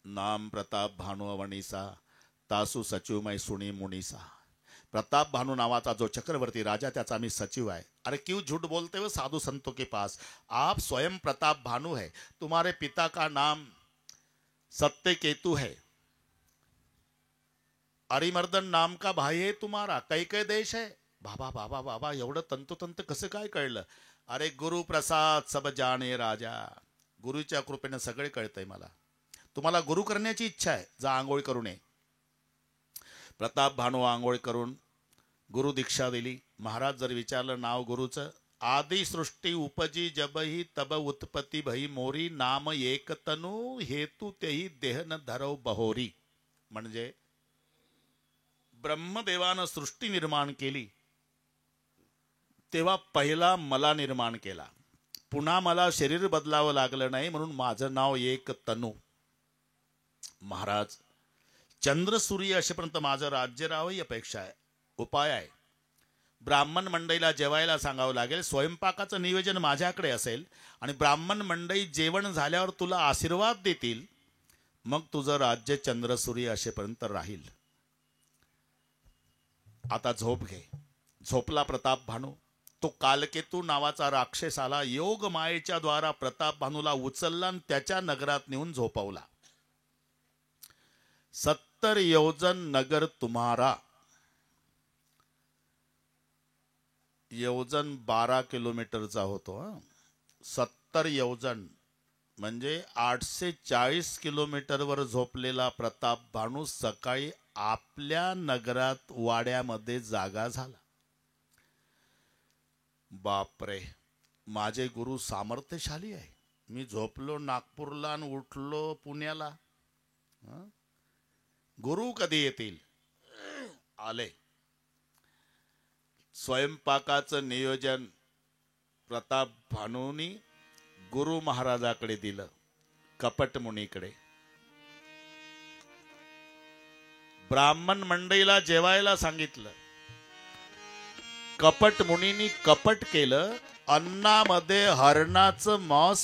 नाम प्रताप भानू अवनीसा तासु सचिव मै सुनी मुनीसा. प्रताप भानू नावाचा जो चक्रवर्ती राजा, त्याचा मी सचिव आहे. अरे क्यों झूठ बोलते हो साधु संतों के पास? आप स्वयं प्रताप भानू है. तुम्हारे पिता का नाम सत्यकेतु है. अरिमर्दन नाम का भाई है तुम्हारा, कैके देश है. बाबा बाबा बाबा एवढं तंतोतंत कसं काय कळलं? अरे गुरु प्रसाद सब जाणे राजा, गुरुच्या कृपेने सगळे कळतंय मला. तुम्हाला गुरु करण्याची इच्छा आहे, जा आंघोळ करून ये. प्रताप भानू आंघोळ करून गुरु दीक्षा दिली. महाराज जर विचारलं नाव गुरुचं, आदि सृष्टी उपजी जबही तब उत्पत्ती भई मोरी, नाम एक तनु हेतू तेही देह न धरव बहोरी. म्हणजे ब्रह्मदेवानं सृष्टी निर्माण केली तेव्हा पहिला मला निर्माण केला. पुन्हा मला शरीर बदलावं लागलं नाही म्हणून माझं नाव एक तनु. महाराज चंद्र सूर्य असेपर्यंत माझं राज्य राहावं ही अपेक्षा आहे, उपाय आहे. ब्राह्मण मंडळीला जेवायला सांगावं लागेल, स्वयंपाकाचं नियोजन माझ्याकडे असेल आणि ब्राह्मण मंडळी जेवण झाल्यावर तुला आशीर्वाद देतील, मग तुझं राज्य चंद्र सूर्य असेपर्यंत राहील. आता झोप घे. झोपला प्रताप भानू. तो कालकेतू नावाचा राक्षस आला, योग मायेच्या द्वारा प्रताप भानूला उचलला आणि त्याच्या नगरात नेऊन झोपवला. 70 योजन नगर तुम्हारा. योजन 12 किलोमीटरचा होतो. 70 योजन म्हणजे 840 किलोमीटरवर झोपलेला प्रताप भानू सकाळी आपल्या नगरात वाड्यामध्ये जागा झाला. बापरे, माझे गुरु सामर्थ्यशाली आहे. मी झोपलो नागपूरला आणि उठलो पुण्याला. गुरु कधी येतील? आले. स्वयंपाकाचं नियोजन प्रताप भानूनी गुरु महाराजाकडे दिलं, कपट मुनीकडे. ब्राह्मण मंडळीला जेवायला सांगितलं. कपट मुनींनी कपट केलं, अन्नामध्ये हरणाचं मांस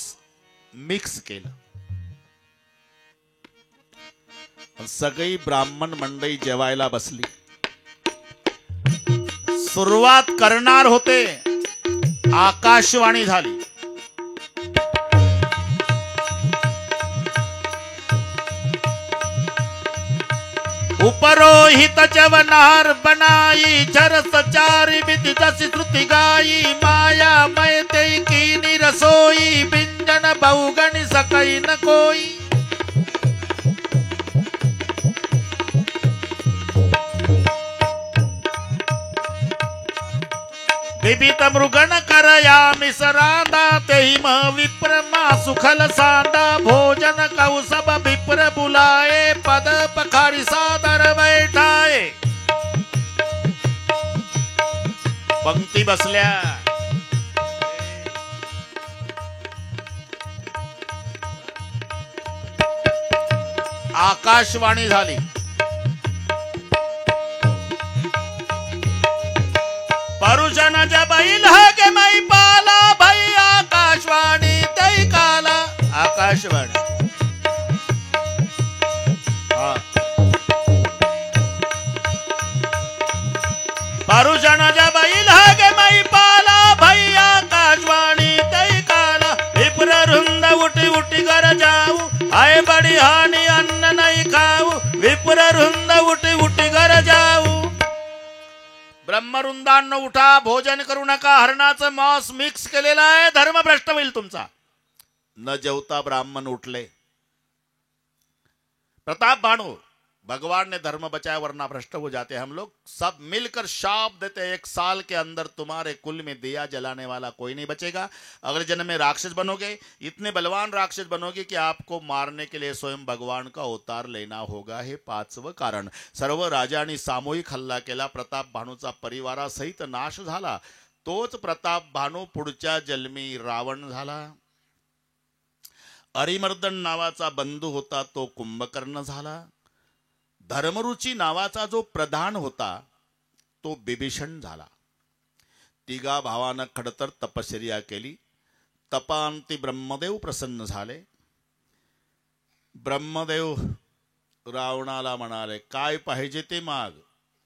मिक्स केलं. सगळी ब्राह्मण मंडळी जेवायला बसली. सुरुवात करणार होते, आकाशवाणी झाली. उपरोहित चवनार बनाई, झरस चारी बिति जसी श्रुति गाई, माया मय ते कीनी रसोई, बिंजन बहुगणि सकई न कोई. विभित मृगण करया मिसरांदा, तेहि मह विप्र मा सुखल सांदा, भोजन कऊ सब विप्र बुलाए, पद पखारी सादर बैठाए. पंक्ती बसल्या. आकाशवाणी झाली. परुषण जबैल के मई पाला, भई आकाशवाणी तई काला. आकाशवाणी. परुषण जबैल के मई पाला, भई आकाशवाणी तई काला. विप्र रुंद उठी उठी कर जाऊ, आय बड़ी हानि अन्न नहीं खाऊ. विप्र रुंद उठी उठी कर जाऊ. ब्रह्मरुंदांनो उठा, भोजन करू नका, हरणाचं मांस मिक्स केलेलं आहे, धर्मभ्रष्ट होईल तुमचा. न जेवता ब्राह्मण उठले. प्रताप भानू, भगवान ने धर्म बचाया वरना भ्रष्ट हो जाते हम लोग. सब मिलकर शाप देते, 1 साल के अंदर तुम्हारे कुल में दिया जलाने वाला कोई नहीं बचेगा. अगले जन्म में राक्षस बनोगे, इतने बलवान राक्षस बनोगे कि आपको मारने के लिए स्वयं भगवान का अवतार लेना होगा. हे 5वं कारण. सर्व राजांनी सामूहिक हल्ला केला. प्रताप भानूचा परिवारासहित नाश झाला. तोच प्रताप भानू पुढच्या जन्मी रावण झाला. अरिमर्दन नावाचा बंधू होता तो कुंभकर्ण झाला. धर्मरुची नावाचा जो प्रधान होता तो बिभीषण झाला. तिघा भावानं खडतर तपश्चर्या केली. तपांती ब्रह्मदेव प्रसन्न झाले. ब्रह्मदेव रावणाला म्हणाले, काय पाहिजे ते माग.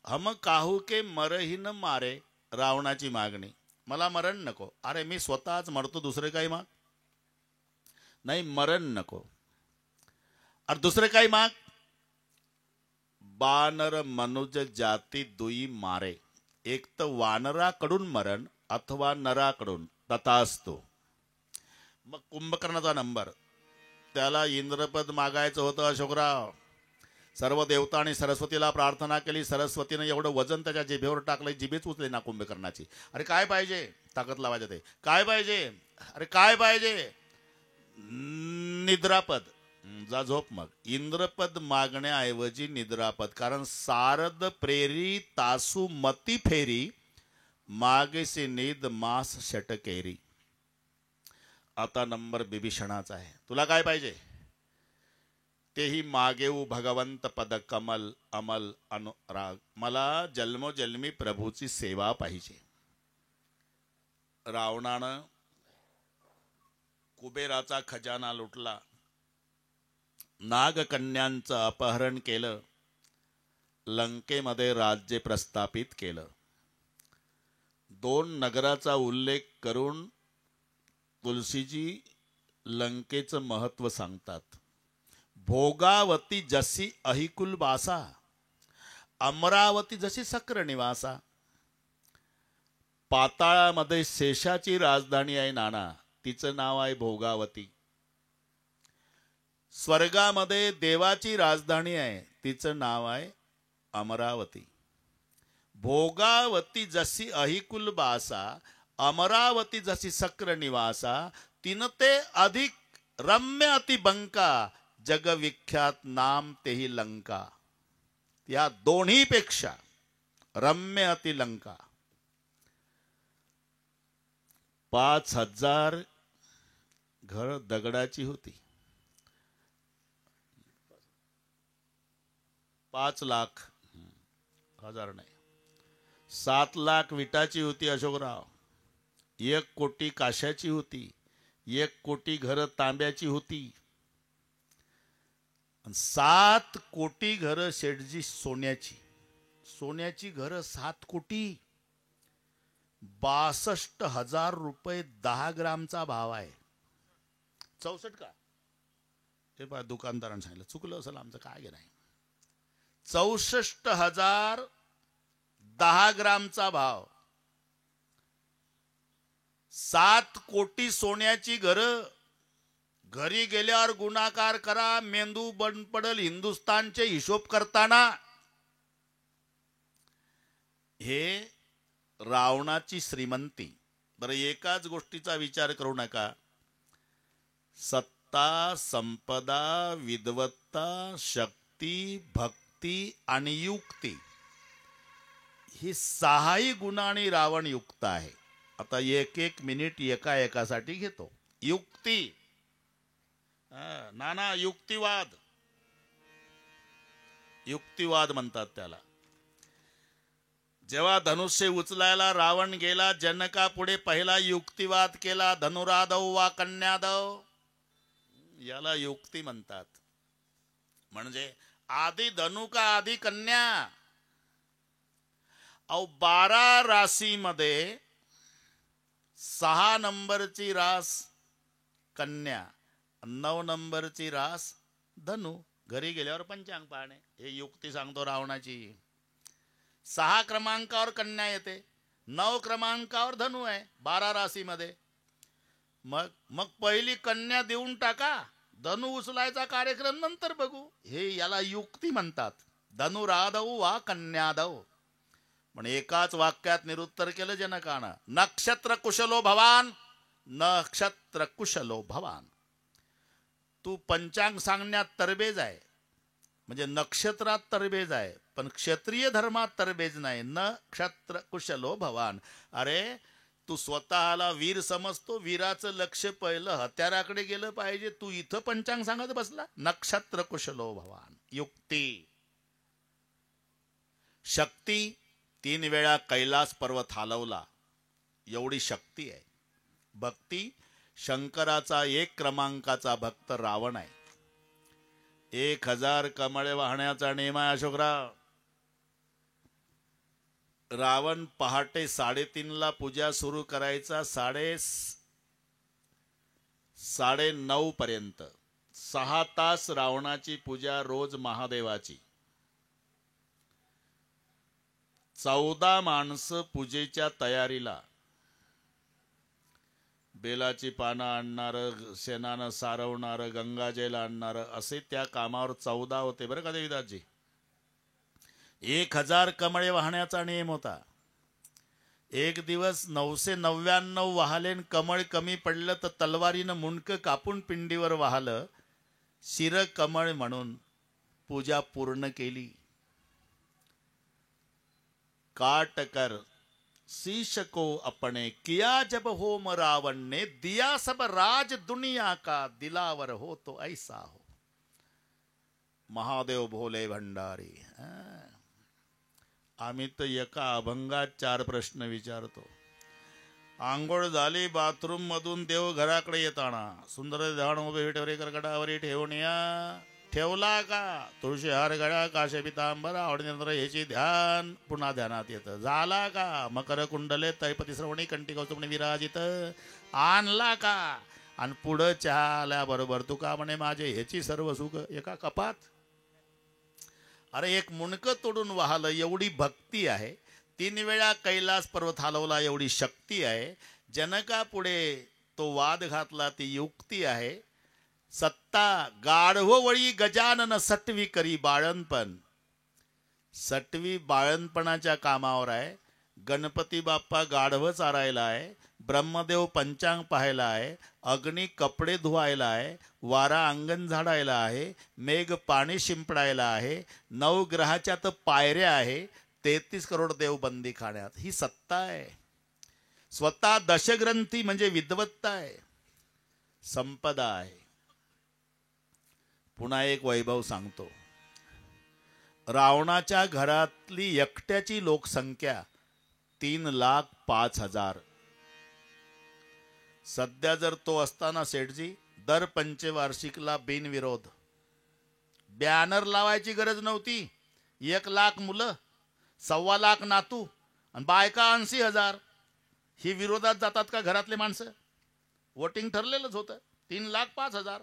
हम काहू के मरही न मारे. रावणाची मागणी, मला मरण नको. अरे मी स्वतःच मरतो, दुसरे काही माग नाही. मरण नको. और दुसरे काही माग. बानर मनुज जाती दुई मारे, एक तर वानराकडून मरण अथवा नराकडून, तथास्तु. मग कुंभकर्णाचा नंबर. त्याला इंद्रपद मागायचं होतं अशोकराव. सर्व देवता आणि सरस्वतीला प्रार्थना केली. सरस्वतीने एवढं वजन त्याच्या जिभेवर टाकलं, जिभेच उचले ना कुंभकर्णाची. अरे काय पाहिजे, ताकद लावायचं ते. काय पाहिजे, अरे काय पाहिजे, निद्रापद. जा झोप. मग इंद्रपद मागण्याऐवजी निद्रापद. कारण सारद प्रेरी तासू मती फेरी, मागेसे निद मास षटकेरी. आता नंबर बिभीषणाचा आहे. तुला काय पाहिजे, तेही मागेऊ भगवंत पद कमल अमल अनुराग. मला जन्मोजन्मी प्रभूची सेवा पाहिजे. रावणानं कुबेराचा खजाना लुटला, नागकन्यांचं अपहरण केलं, लंकेमध्ये राज्य प्रस्थापित केलं. 2 नगराचा उल्लेख करून तुलसीजी लंकेचं महत्व सांगतात. भोगावती जशी अहिकुल बासा, अमरावती जशी सक्र निवासा. पाताळामध्ये शेषाची राजधानी आहे नाना, तिचं नाव आहे भोगावती. स्वर्गामध्ये देवाची राजधानी आहे, तिचं नाव आहे अमरावती. भोगावती जशी अहिकुल बासा, अमरावती जशी सक्र निवासा. तिन ते अधिक रम्य अति बंका, जगविख्यात नाम तेही लंका. या दोन्हीपेक्षा रम्य अति लंका. 5,000 घर दगडाची होती. 5 लाख, 1000 नाही, 7 लाख विटाची होती अशोकराव. 1 कोटी काश्याची होती. 1 कोटी घर तांब्याची होती. 7 कोटी घर शेठजी सोन्याची. सोन्याची घर 7 कोटी. 62,000 रुपये 10 ग्रामचा भाव आहे. 64 का, हे पहा दुकानदारांनी सांगितलं, चुकलं असेल आमचं, काय नाही. 64,000 10 ग्रामचा भाव. 7 कोटी सोन्याची घर. घरी गेल्यावर गुणाकार करा, मेंदू बंद पडल हिंदुस्थानचे हिशोब करताना. हे रावणाची श्रीमंती. बरं, एकाच गोष्टीचा विचार करू नका. सत्ता, संपदा, विद्वत्ता, शक्ती, भक्ती आणि युक्ती, ही 6ही गुणांनी रावण युक्त आहे. आता 1-1 मिनिट एकासाठी घेतो. युक्ती, नाना युक्तिवाद, युक्तिवाद म्हणतात त्याला. जेव्हा धनुष्य उचलायला रावण गेला, जनका पुढे पहिला युक्तिवाद केला. धनुरादौ वा कन्यादौ, याला युक्ती म्हणतात. म्हणजे आधी धनु का आधी कन्या. 12 राशीमध्ये 6 नंबरची रास कन्या, 9 नंबरची रास धनु. घरी गेल्यावर पंचांग पाहणे, हे युक्ती सांगतो रावणाची. 6 क्रमांकावर कन्या येते, 9 क्रमांकावर धनु आहे 12 राशीमध्ये. मग पहिली कन्या देऊन टाका, धनु उचलायचा कार्यक्रम नंतर बघू. हे याला युक्ती म्हणतात. धनुरादौ वा कन्यादौ. पण एकाच वाक्यात निरुत्तर केलं जनकानं. नक्षत्र कुशलो भवान, नक्षत्र कुशलो भवान. तू पंचांग सांगण्यात तरबेज आहे, म्हणजे नक्षत्रात तरबेज आहे, पण क्षत्रिय धर्मात तरबेज नाही. नक्षत्र कुशलो भवान. अरे तू स्वतःला वीर समजतो, वीराचं लक्ष पहिलं हत्याराकडे गेलं पाहिजे. तू इथं पंचांग सांगत बसला. नक्षत्र कुशलो भवान. युक्ती. शक्ती, 3 वेळा कैलास पर्वत हलवला, एवढी शक्ती आहे. भक्ती, शंकराचा 1 क्रमांकाचा भक्त रावण आहे. 1000 कमळे वाहण्याचा नियम आहे अशोकराव. रावण पहाटे 3:30ला पूजा सुरू करायचा, 9:30 पर्यंत 6 तास रावणाची पूजा रोज महादेवाची. 14 माणसं पूजेच्या तयारीला. बेलाची पानं आणणारं, शेणानं सारवणारं, गंगाजल आणणारं, असे त्या कामावर 14 होते बरं का देवीदासजी. 1000 कमळे वाहण्याचा नियम होता. एक दिवस 999 वाहले, कमळ कमी पडलं तर तलवारीनं मुंडकं कापून पिंडीवर वाहलं. शिर कमळ म्हणून पूजा पूर्ण केली. काट कर शीश को अपने किया जब होम रावण ने, दिया सब राज दुनिया का, दिलावर हो तो ऐसा हो. महादेव भोले भंडारी. आम्ही तर एका अभंगात 4 प्रश्न विचारतो. आंघोळ झाली, बाथरूम मधून देव घराकडे येताना सुंदर ध्यान उभे विटेवरे कर्कटावरी ठेवून या. ठेवला का? तुळशी हार गळा, काशे पितांबर आवडीनंतर ह्याची ध्यान पुन्हा ध्यानात येतं. झाला का? मकर कुंडले तैपती श्रवणी कंठी कौस्तुभने विराजित. आणला का? आणि पुढं चहा आल्याबरोबर तुका म्हणे माझे ह्याची सर्व सुख एका कपात. अरे एक मुंडकं तोडून वाहलं एवढी भक्ती आहे. 3 वेळा कैलास पर्वत हलवला एवढी शक्ती आहे. जनका पुढे तो वाद घातला ती युक्ती आहे. सत्ता गाढववळी गजानन सटवी करी बाळणपण. सटवी बाळणपणाच्या कामावर आहे. गणपती बाप्पा गाढव चारायला आहे. ब्रह्मदेव पंचांग पाहायला आहे. अग्नी कपडे धुवायला आहे. वारा अंगण झाडायला आहे. मेघ पाणी शिंपडायला आहे. 9 ग्रहाच्या तर पायऱ्या आहे. 33 करोड देव बंदी खाण्यात. ही सत्ता आहे. स्वतः दशग्रंथी म्हणजे विद्वत्ता आहे, संपदा आहे. पुन्हा एक वैभव सांगतो. रावणाच्या घरातली एकट्याची लोकसंख्या 3,05,000. सध्या जर तो असताना सेठजी दर पंचवार्षिकला बिनविरोध बॅनर लावायची गरज नव्हती. 1,00,000 मुलं, 1,25,00,000 नातू आणि बायका 80,000. ही विरोधात जातात का घरातले माणसं? वोटिंग ठरलेलंच होतं. 3,05,000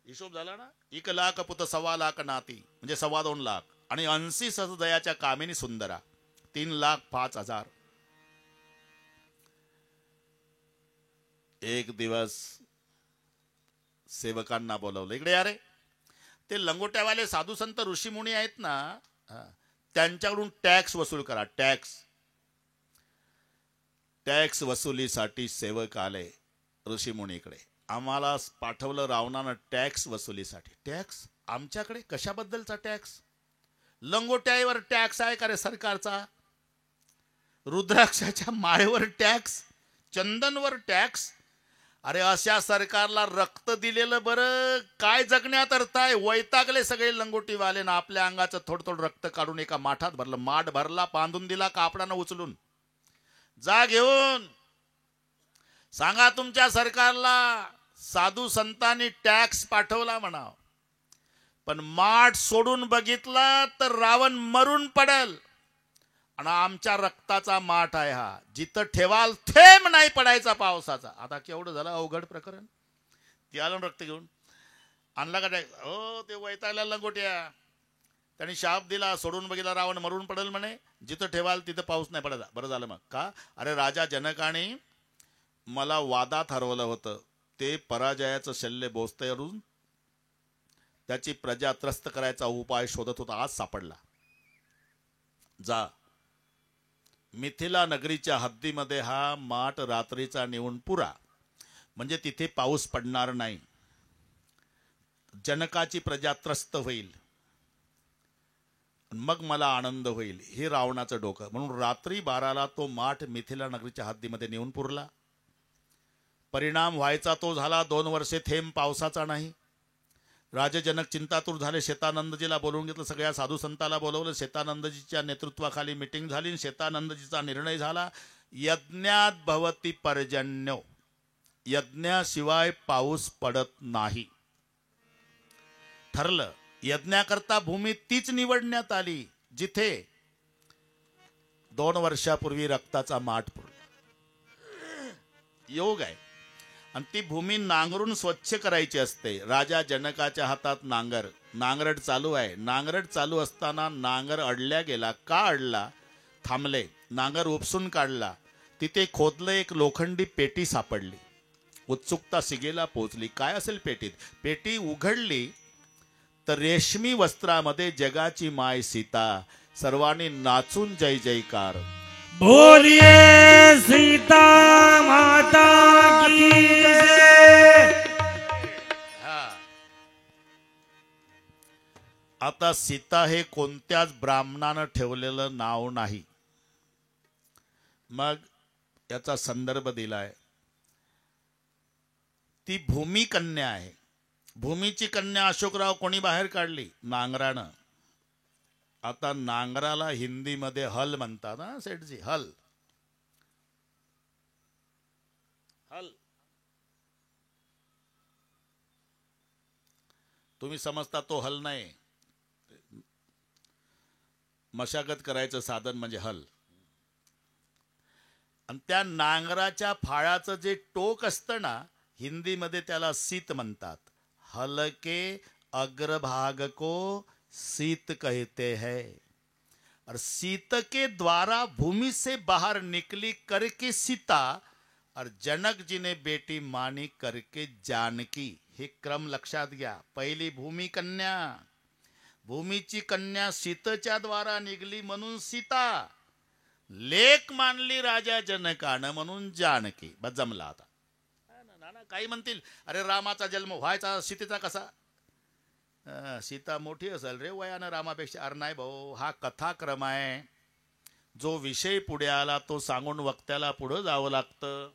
हिशोब झाला ना. 1,00,000 पुत 1,25,00,000 नाती म्हणजे 2,25,00,000 आणि 80 सहृदयाच्या कामिनी सुंदरा 3,05,000. एक दिवस सेवकांना बोलवलं. इकडे या रे. ते लंगोट्यावाले साधू संत ऋषीमुनी आहेत ना, त्यांच्याकडून टॅक्स वसूल करा. टॅक्स वसुलीसाठी सेवक आले ऋषीमुनीकडे. आम्हाला पाठवलं रावणानं टॅक्स वसुलीसाठी. टॅक्स आमच्याकडे? कशाबद्दलचा टॅक्स? लंगोट्यावर टॅक्स आहे का रे सरकारचा? रुद्राक्षाच्या माळेवर टॅक्स? चंदनवर टॅक्स? अरे अशा सरकारला रक्त दिलेलं बरं. काय जगण्यात अर्थ आहे? वैतागले सगळे लंगोटीवाले ना. आपल्या अंगाचं थोडं रक्त काढून एका माठात भरलं. माठ भरला, बांधून दिला कापडानं उचलून. जा घेऊन सांगा तुमच्या सरकारला साधू संतांनी टॅक्स पाठवला म्हणाव. पण माठ सोडून बघितला तर रावण मरून पडेल. आणि आमच्या रक्ताचा माठ आहे हा. जिथं ठेवाल थेंब नाही पडायचा पावसाचा. आता केवढं झालं अवघड प्रकरण. ती आलं रक्त घेऊन. आणला का टॅक्स? हो ते वैतागल्या लंगोट्या. त्यांनी शाप दिला. सोडून बघितला रावण मरून पडेल म्हणे. जिथं ठेवाल तिथं पाऊस नाही पडायचा. बरं झालं मग. का? अरे राजा जनकाने मला वादात हरवलं होतं. ते पराजयाचं शल्य बोचतरून त्याची प्रजा त्रस्त करायचा उपाय शोधत होता. आज सापडला. जा मिथिला नगरीच्या हद्दीमध्ये हा माठ रात्रीचा नेऊन पुरा. म्हणजे तिथे पाऊस पडणार नाही. जनकाची प्रजा त्रस्त होईल. मग मला आनंद होईल. हे रावणाचं डोकं. म्हणून रात्री 12ला तो माठ मिथिला नगरीच्या हद्दीमध्ये नेऊन पुरला. परिणाम व्हायचा तो झाला. 2 वर्षे थेंब पावसाचा नाही. राजजनक चिंतातूर झाले. शेतानंदजीला बोलवून घेतलं. सगळ्या साधू संताला बोलवलं. शेतानंदजीच्या नेतृत्वाखाली मिटिंग झाली. शेतानंदजीचा निर्णय झाला. यज्ञात भवती पर्जन्य. यज्ञाशिवाय पाऊस पडत नाही. ठरलं. यज्ञाकरता भूमी तीच निवडण्यात आली जिथे 2 वर्षापूर्वी रक्ताचा माठ पुरला. योग आहे. आणि ती भूमी नांगरून स्वच्छ करायची असते. राजा जनकाच्या हातात नांगरट चालू आहे. नांगरट चालू असताना नांगर अडल्या गेला. का अडला? थांबले. नांगर उपसून काढला. तिथे खोदलं, एक लोखंडी पेटी सापडली. उत्सुकता सिगेला पोचली. काय असेल पेटीत? पेटी उघडली तर रेशमी वस्त्रामध्ये जगाची माय सीता. सर्वांनी नाचून जय जयकार. बोलिए सीता माता की जय. आता सीता हे कोणत्याच ब्राह्मणानं ठेवलेलं नाव नाही. मग याचा संदर्भ दिलाय. ती भूमी कन्या आहे. भूमीची कन्या अशोकराव कोणी बाहेर काढली? नांगरानं. आता नांगराला हिंदीमध्ये हल म्हणतात ना सेठजी. हल हल तुम्ही समजता तो हल नाही. मशागत करायचं साधन म्हणजे हल. आणि त्या नांगराच्या फाळाचं जे टोक असतं ना, हिंदीमध्ये त्याला सीत म्हणतात. हल के अग्रभाग को सीत कहते हैं. और सीत के द्वारा भूमि से बाहर निकली करके सीता, और जनक जी ने बेटी मानी करके जानकी. हे क्रम लक्षात घ्या. पहिली भूमी कन्या, भूमीची कन्या सीतेच्या द्वारा निघली म्हणून सीता. लेक मानली राजा जनकानं म्हणून जानकी. बस जमला. आता नाना काही म्हणतील, अरे रामाचा जन्म व्हायचा सीतेचा कसा? सीता मोठी असेल रे वयानं रामापेक्षा. अरे नाही भाऊ, हा कथाक्रम आहे. जो विषय पुढे आला तो सांगून वक्त्याला पुढे जावं लागतं.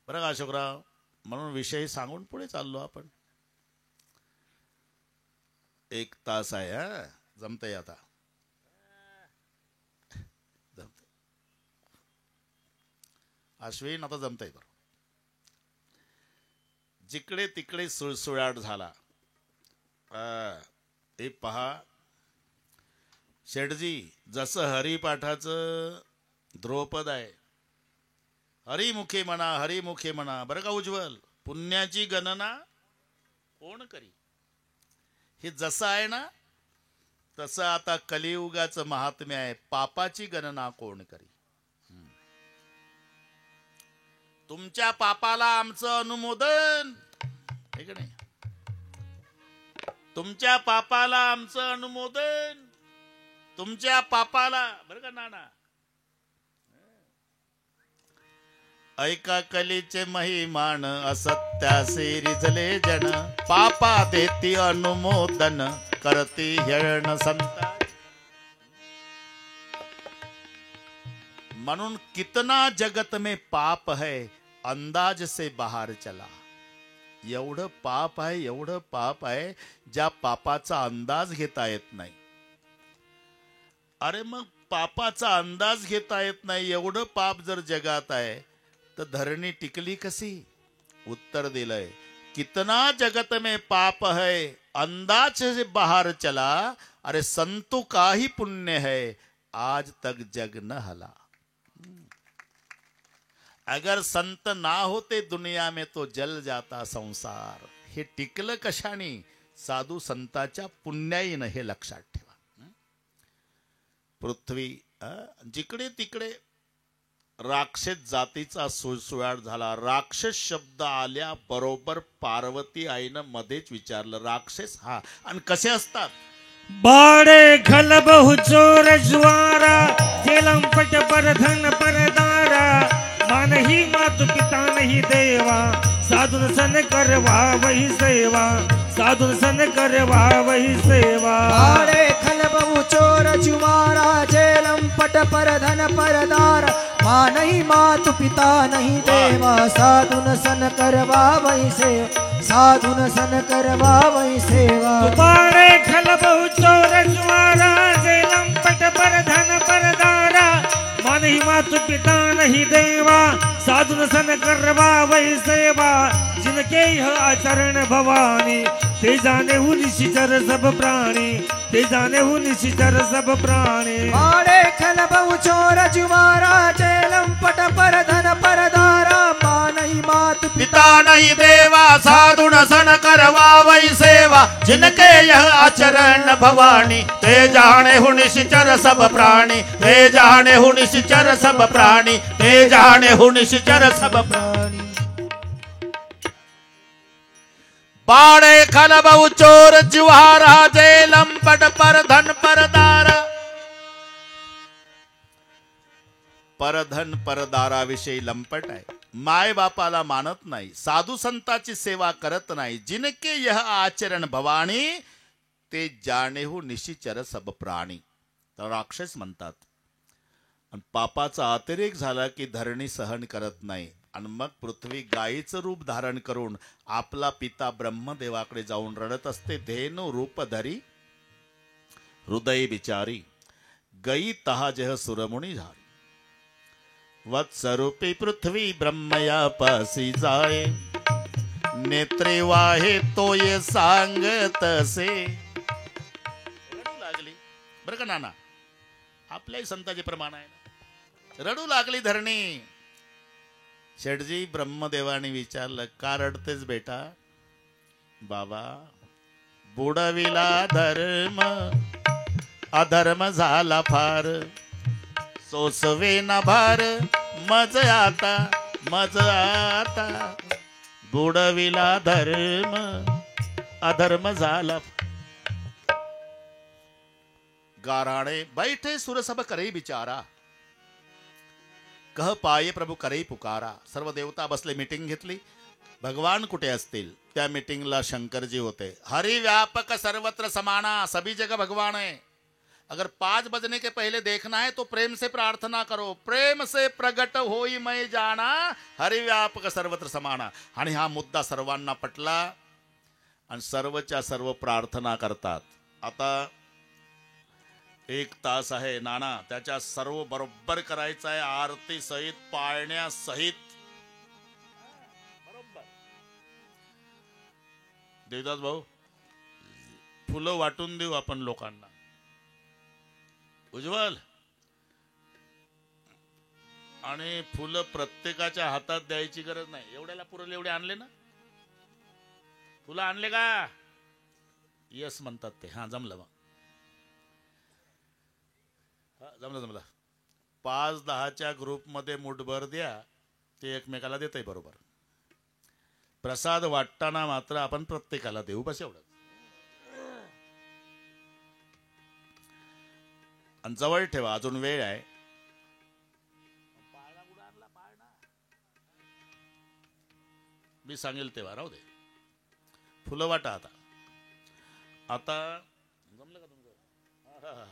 बरं का अशोकराव? म्हणून विषय सांगून पुढे चाललो आपण. 1 तास आहे. हा जमतंय आता. जमतंय अश्विन, आता जमतंय. बरं, जिकडे तिकडे सुळसुळाट झाला. हे पहा शेठजी, जसं हरिपाठाचं ध्रुवपद आहे, हरिमुखे म्हणा हरिमुखे म्हणा. बरं का उज्ज्वल? पुण्याची गणना कोण करी? हे जसं आहे ना तसं आता कलियुगाचं महात्म्य आहे. पापाची गणना कोण करी? तुमच्या पापाला आमचं अनुमोदन आहे का नाही? तुमच्या पापाला आमचं अनुमोदन. तुमच्या पापाला. बरं का नाना? ऐका कलीचे महिमान, असत्यासे रिझले जन. पापा देती अनुमोदन, करती हेळण संता. म्हणून कितना जगत में पाप है, अंदाज से बाहर चला. एवढं पाप आहे, एवढं पाप आहे, ज्या पापाचा अंदाज घेता येत नाही. अरे मग पापाचा अंदाज घेता येत नाही एवढं पाप जर जगात आहे तर धरणी टिकली कशी? उत्तर दिलंय, कितना जगत में पाप है, अंदाज से बाहर चला. अरे संतों का ही पुण्य है, आज तक जग न हला. अगर संत ना होते दुनिया में तो जल जाता संसार. हे टिकलं कशाने? साधू संताच्या पुण्याईनं. हे लक्षात ठेवा. पृथ्वी जिकडे तिकडे राक्षस जातीचा सुळसुळाट झाला. राक्षस शब्द आल्या बरोबर पार्वती आईनं मध्येच विचारलं, राक्षस? हा. आणि कसे असतात? बाड़े खल बहु चोर जुआरा, जेलंपट पर धन परदारा. मानही मातु पिता नहीं देवा, साधुन सन करवा वही सेवा. साधुन सन करवा वही सेवा. बाड़े खल बहु चोर जुआरा, जेलंपट पर धन परदारा. माँ नहीं मातु पिता नहीं देवा, साधुन सन करवा वही सेवा. साधुन सन करवा वही सेवा. बाड़े खल बहु चोर जुआरा, जेलंपट पर धन परदारा. माँ नहीं मातु पिता नहीं देवा, साधुन सन करवा वही सेवा. जिनके यह आचरण भवानी, ते जाने हूँ निशिचर सब प्राणी. ते जाने हूँ निशिचर सब प्राणी. बाड़े खल बहु चोर जुआरा, जेलंपट पर धन परदारा. माँ नहीं देवा साधुन सन करवा वही सेवा जिनके यह आचरण भवानी ते जाने हूँ निश्चर सब प्राणी ते जाने हूँ निश्चर सब प्राणी ते जाने हूँ निश्चर सब प्राणी बाड़े खल बहु चोर जुहारा जे लंपट पर धन परदारा परधन परदाराविषयी लंपट आहे माय बापाला मानत नाही साधू संताची सेवा करत नाही जिनके यह आचरण भवानी ते जाणेहू निशिचर सब प्राणी तर राक्षस म्हणतात आणि पापाचा अतिरेक झाला की धरणी सहन करत नाही आणि मग पृथ्वी गायीचं रूप धारण करून आपला पिता ब्रह्मदेवाकडे जाऊन रडत असते धेनु रूप धरी हृदय बिचारी गई तहा जह सुरमुनी झारी वत्सरूपी पृथ्वी ब्रह्मया पासी जाए नेत्रे वाहे तो ये सांगत से रडू लागली बरं का नाना आपल्याही संताचे प्रमाण आहे ना रडू लागली धरणी शेठजी ब्रह्मदेवाने विचारलं का रडतेस बेटा बाबा बुडविला धर्म अधर्म झाला फार सोसवे न भार मज आता बुडविला धर्म अधर्म झाला गाराणे बैठे सुरसभ करे बिचारा कह पाये प्रभू करे पुकारा सर्व देवता बसले मीटिंग घेतली भगवान कुठे असतील त्या मीटिंगला शंकरजी होते हरि व्यापक सर्वत्र समाना सभी जगह भगवान है अगर 5 बजने के पहले देखना है तो प्रेम से प्रार्थना करो प्रेम से प्रगट होई मैं जाना हरि व्यापक सर्वत्र समाना आणि हा मुद्दा सर्वांना पटला आणि सर्वच्या सर्व प्रार्थना करतात आता 1 तास आहे नाना त्याच्या सर्व बरोबर करायचं आहे आरती सहित पाळण्या सहित बरोबर देवदास भाऊ फुलं वाटून देऊ आपण लोकांना उज्ज्वल आणि फुलं प्रत्येकाच्या हातात द्यायची गरज नाही एवढ्याला पुरले एवढे आणले ना फुलं आणले का यस म्हणतात ते हा जमलं मग जमलं 5-10च्या ग्रुपमध्ये मुठभर द्या ते एकमेकाला देतय बरोबर प्रसाद वाटताना मात्र आपण प्रत्येकाला देऊ बस एवढं आणि जवळ ठेवा अजून वेळ आहे मी सांगेल तेव्हा राहू दे फुलं वाटा आता जमलं का तुमचं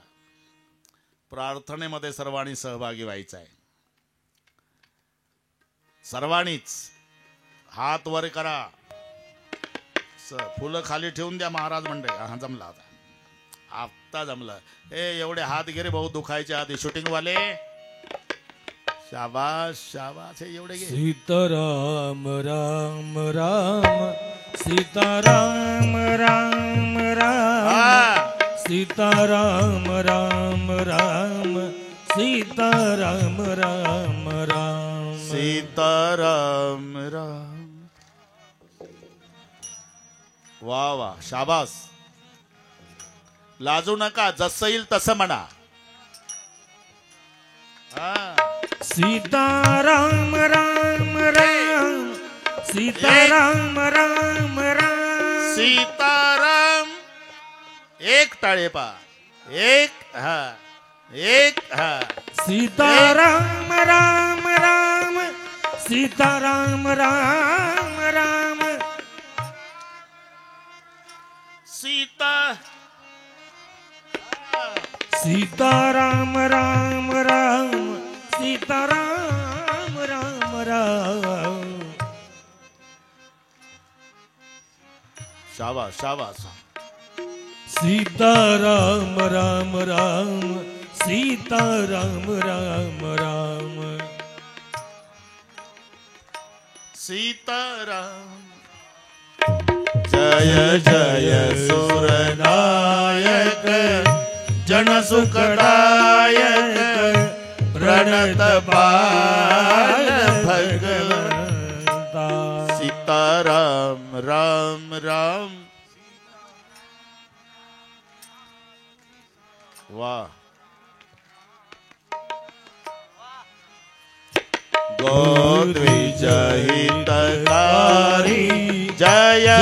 प्रार्थनेमध्ये सर्वांनी सहभागी व्हायचं आहे सर्वांनीच हात वर करा फुलं खाली ठेवून द्या महाराज मंडळी हा जमला आता जमलं एवढे हात गे रे भाऊ दुखायच्या आधी शूटिंग वाले शाबाश शाबाश हे एवढे घे सीताराम राम राम सीताराम राम राम सीताराम राम राम सीताराम राम राम सीताराम राम वा वा शाबास लाजू नका जसं येईल तसं म्हणा सीताराम राम राम सीताराम राम राम सीताराम एक टाळे पा एक हा सीताराम राम राम सीताराम राम राम सीताराम राम राम सीताराम राम राम शाबाश शाबाश सीताराम राम राम सीताराम राम राम सीताराम जय जय सुरनायक जन सुखदायक प्रणत बाल भगवंता सीताराम राम राम. वाह. गोद्विज हितकारी जय